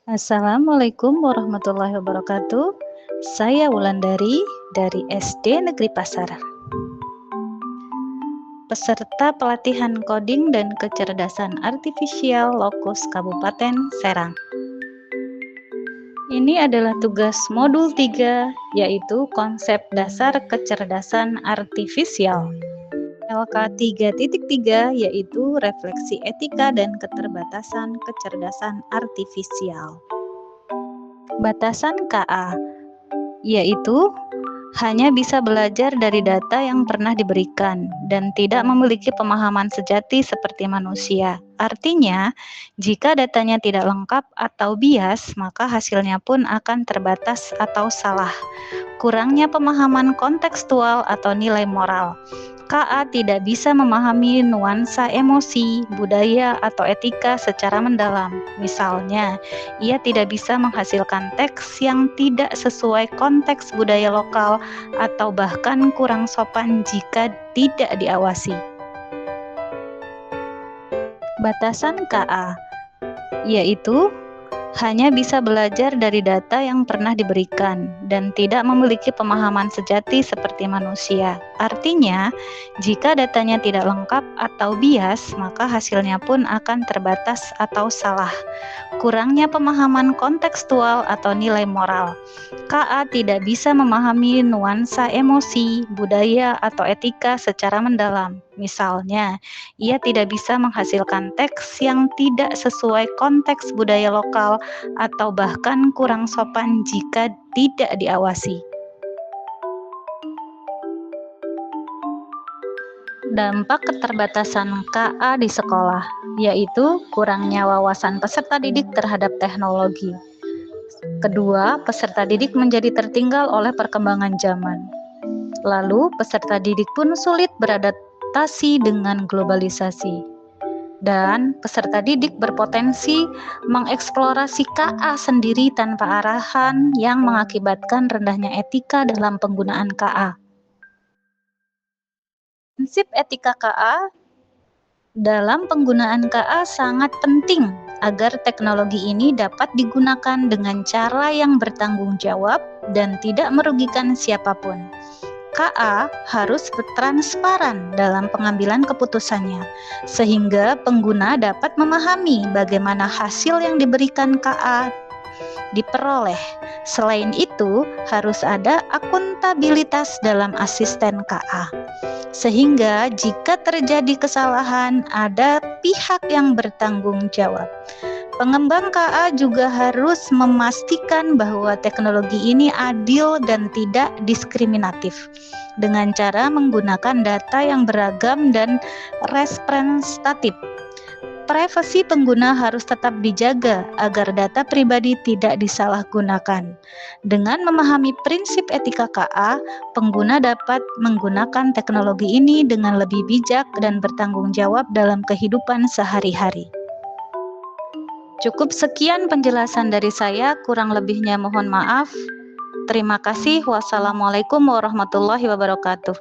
Assalamualaikum warahmatullahi wabarakatuh. Saya Wulandari dari SD Negeri Pasar. Peserta pelatihan coding dan kecerdasan artifisial Lokus Kabupaten Serang. Ini adalah tugas modul 3, yaitu konsep dasar kecerdasan artifisial. LK 3.3 yaitu refleksi etika dan keterbatasan kecerdasan artifisial. Batasan KA yaitu hanya bisa belajar dari data yang pernah diberikan dan tidak memiliki pemahaman sejati seperti manusia. Artinya, jika datanya tidak lengkap atau bias, maka hasilnya pun akan terbatas atau salah. Kurangnya pemahaman kontekstual atau nilai moral. KA tidak bisa memahami nuansa emosi, budaya, atau etika secara mendalam. Misalnya, ia tidak bisa menghasilkan teks yang tidak sesuai konteks budaya lokal atau bahkan kurang sopan jika tidak diawasi. Batasan KA yaitu hanya bisa belajar dari data yang pernah diberikan dan tidak memiliki pemahaman sejati seperti manusia. Artinya, jika datanya tidak lengkap atau bias, maka hasilnya pun akan terbatas atau salah. Kurangnya pemahaman kontekstual atau nilai moral. KA tidak bisa memahami nuansa emosi, budaya, atau etika secara mendalam. Misalnya, ia tidak bisa menghasilkan teks yang tidak sesuai konteks budaya lokal atau bahkan kurang sopan jika tidak diawasi. Dampak keterbatasan KA di sekolah, yaitu kurangnya wawasan peserta didik terhadap teknologi. Kedua, peserta didik menjadi tertinggal oleh perkembangan zaman. Lalu, peserta didik pun sulit beradaptasi dengan globalisasi. Dan peserta didik berpotensi mengeksplorasi KA sendiri tanpa arahan yang mengakibatkan rendahnya etika dalam penggunaan KA. Prinsip etika KA dalam penggunaan KA sangat penting agar teknologi ini dapat digunakan dengan cara yang bertanggung jawab dan tidak merugikan siapapun. KA harus transparan dalam pengambilan keputusannya, sehingga pengguna dapat memahami bagaimana hasil yang diberikan KA diperoleh. Selain itu, harus ada akuntabilitas dalam asisten KA, sehingga jika terjadi kesalahan, ada pihak yang bertanggung jawab. Pengembang KA juga harus memastikan bahwa teknologi ini adil dan tidak diskriminatif dengan cara menggunakan data yang beragam dan representatif. Privasi pengguna harus tetap dijaga agar data pribadi tidak disalahgunakan. Dengan memahami prinsip etika KA, pengguna dapat menggunakan teknologi ini dengan lebih bijak dan bertanggung jawab dalam kehidupan sehari-hari. Cukup sekian penjelasan dari saya, kurang lebihnya mohon maaf. Terima kasih. Wassalamualaikum warahmatullahi wabarakatuh.